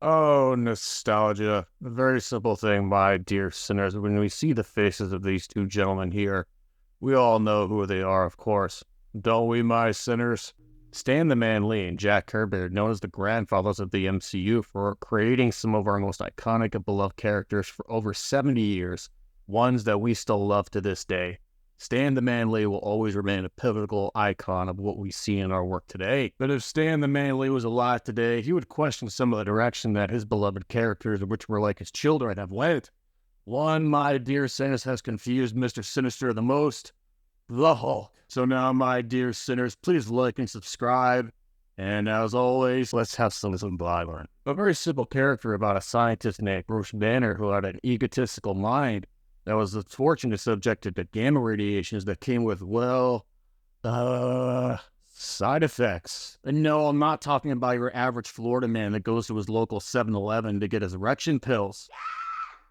Oh, nostalgia. A very simple thing, my dear sinners. When we see the faces of these two gentlemen here, we all know who they are, of course. Don't we, my sinners? Stan the Man Lee and Jack Kirby are known as the grandfathers of the MCU for creating some of our most iconic and beloved characters for over 70 years, ones that we still love to this day. Stan the Man Lee will always remain a pivotal icon of what we see in our work today. But if Stan the Man Lee was alive today, he would question some of the direction that his beloved characters, which were like his children, have went. One, my dear sinners, has confused Mr. Sinister the most: the Hulk. So now, my dear sinners, please like and subscribe. And as always, let's have some Bible. A very simple character about a scientist named Bruce Banner who had an egotistical mind that was unfortunately subjected to gamma radiations that came with, well, side effects. And no, I'm not talking about your average Florida man that goes to his local 7-Eleven to get his erection pills.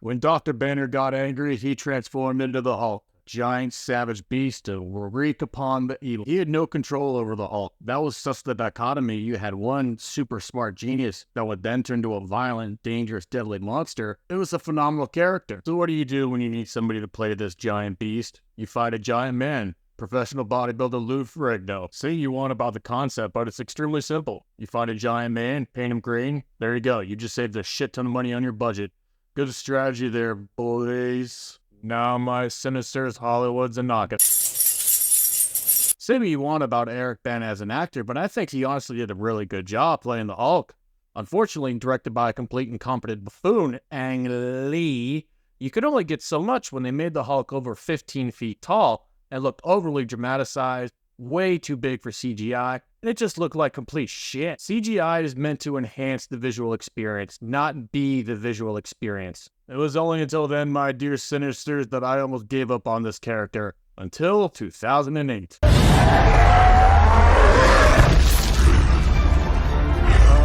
When Dr. Banner got angry, he transformed into the Hulk, giant savage beast to wreak upon the evil. He had no control over the Hulk. That was such the dichotomy. You had one super smart genius that would then turn into a violent, dangerous, deadly monster. It was a phenomenal character. So what do you do when you need somebody to play this giant beast? You fight a giant man. Professional bodybuilder Lou Ferrigno. Say you want about the concept, but it's extremely simple. You find a giant man, paint him green. There you go. You just saved a shit ton of money on your budget. Good strategy there, boys. Now my Sinister's Hollywood's a knockout. Say what you want about Eric Bana as an actor, but I think he honestly did a really good job playing the Hulk. Unfortunately, directed by a complete incompetent buffoon, Ang Lee, you could only get so much when they made the Hulk over 15 feet tall and looked overly dramatized, way too big for CGI, and it just looked like complete shit. CGI is meant to enhance the visual experience, not be the visual experience. It was only until then, my dear Sinisters, that I almost gave up on this character. Until 2008.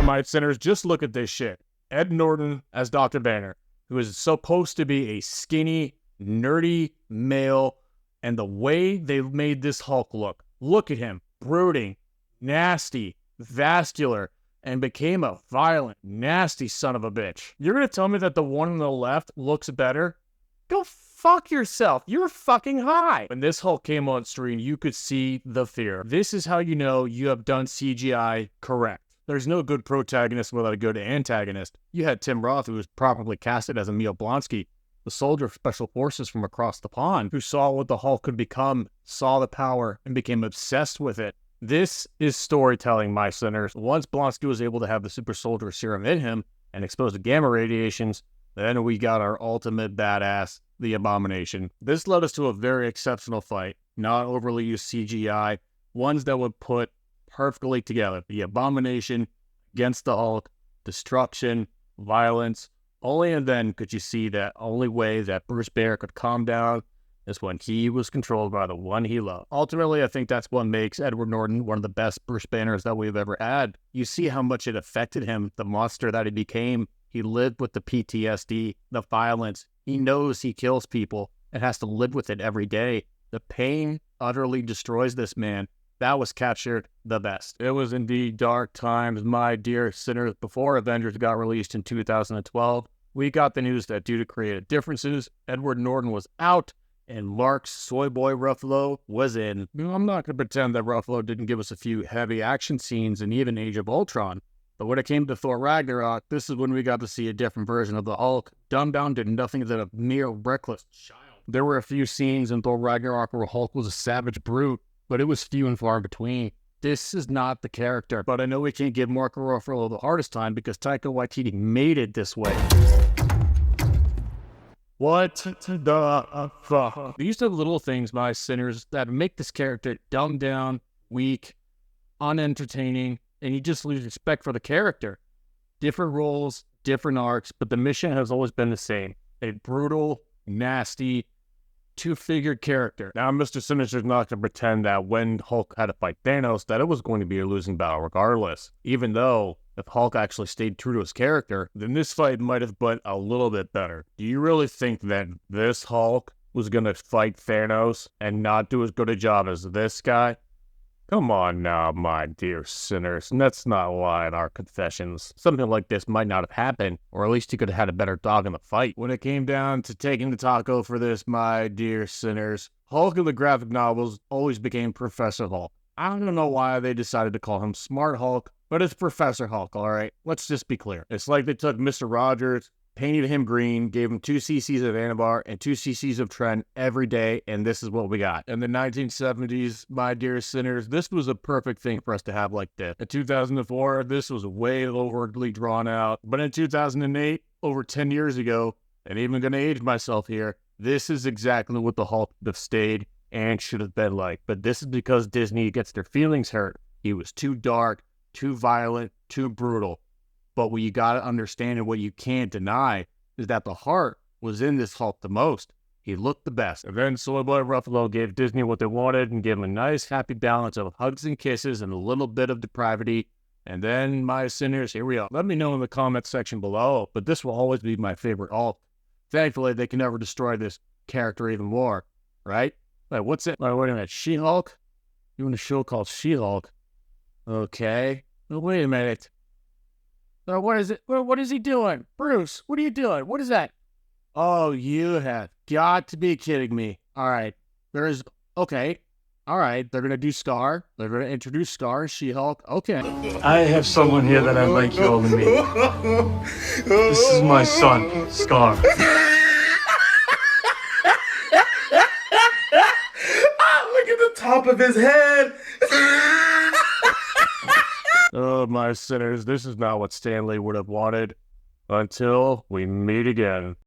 My sinners, just look at this shit. Ed Norton as Dr. Banner, who is supposed to be a skinny, nerdy male, and the way they made this Hulk look at him, brooding, nasty, vascular, and became a violent, nasty son of a bitch. You're gonna tell me that the one on the left looks better? Go fuck yourself. You're fucking high. When this Hulk came on screen, you could see the fear. This is how you know you have done CGI correct. There's no good protagonist without a good antagonist. You had Tim Roth, who was properly casted as Emil Blonsky, the soldier of special forces from across the pond, who saw what the Hulk could become, saw the power, and became obsessed with it. This is storytelling, my sinners. Once Blonsky was able to have the super soldier serum in him and exposed to gamma radiations, then we got our ultimate badass, the Abomination. This led us to a very exceptional fight, not overly used CGI, ones that would put perfectly together. The Abomination against the Hulk, destruction, violence. Only and then could you see that only way that Bruce Banner could calm down is when he was controlled by the one he loved. Ultimately, I think that's what makes Edward Norton one of the best Bruce Banners that we've ever had. You see how much it affected him, the monster that he became. He lived with the PTSD, the violence. He knows he kills people and has to live with it every day. The pain utterly destroys this man. That was captured the best. It was indeed dark times, my dear sinners. Before Avengers got released in 2012, we got the news that due to creative differences, Edward Norton was out and Mark Soy Boy Ruffalo was in. I'm not going to pretend that Ruffalo didn't give us a few heavy action scenes in even Age of Ultron. But when it came to Thor Ragnarok, this is when we got to see a different version of the Hulk, dumbed down to nothing than a mere reckless child. There were a few scenes in Thor Ragnarok where Hulk was a savage brute, but it was few and far between. This is not the character, but I know we can't give Mark Ruffalo the hardest time because Taika Waititi made it this way. What the fuck? These are the little things, my sinners, that make this character dumbed down, weak, unentertaining, and you just lose respect for the character. Different roles, different arcs, but the mission has always been the same. A brutal, nasty, two-figured character. Now, Mr. Sinister's not going to pretend that when Hulk had to fight Thanos, that it was going to be a losing battle regardless. Even though, if Hulk actually stayed true to his character, then this fight might have been a little bit better. Do you really think that this Hulk was going to fight Thanos and not do as good a job as this guy? Come on now, my dear sinners. Let's not lie in our confessions. Something like this might not have happened, or at least you could have had a better dog in the fight. When it came down to taking the taco for this, my dear sinners, Hulk in the graphic novels always became Professor Hulk. I don't know why they decided to call him Smart Hulk, but it's Professor Hulk, alright? Let's just be clear. It's like they took Mr. Rogers, painted him green, gave him 2 cc's of Anabar and 2 cc's of Tren every day, and this is what we got. In the 1970s, my dear sinners, this was a perfect thing for us to have like this. In 2004, this was way overly drawn out. But in 2008, over 10 years ago, and even going to age myself here, this is exactly what the Hulk would have stayed and should have been like. But this is because Disney gets their feelings hurt. He was too dark, too violent, too brutal. But what you got to understand and what you can't deny is that the heart was in this Hulk the most. He looked the best. And then Soy Boy Ruffalo gave Disney what they wanted and gave them a nice happy balance of hugs and kisses and a little bit of depravity. And then, my sinners, here we are. Let me know in the comments section below, but this will always be my favorite Hulk. Thankfully, they can never destroy this character even more, right? Wait, what's it? Wait a minute, She-Hulk? You in a show called She-Hulk? Okay. Well, wait a minute. What is it? What is he doing? Bruce, what are you doing? What is that? Oh, you have got to be kidding me. All right. Okay. All right. They're going to do Scar. They're going to introduce Scar, She-Hulk. Okay. I have someone here that I'd like you all to meet. This is my son, Scar. Look at the top of his head. Oh, my sinners, this is not what Stan Lee would have wanted. Until we meet again.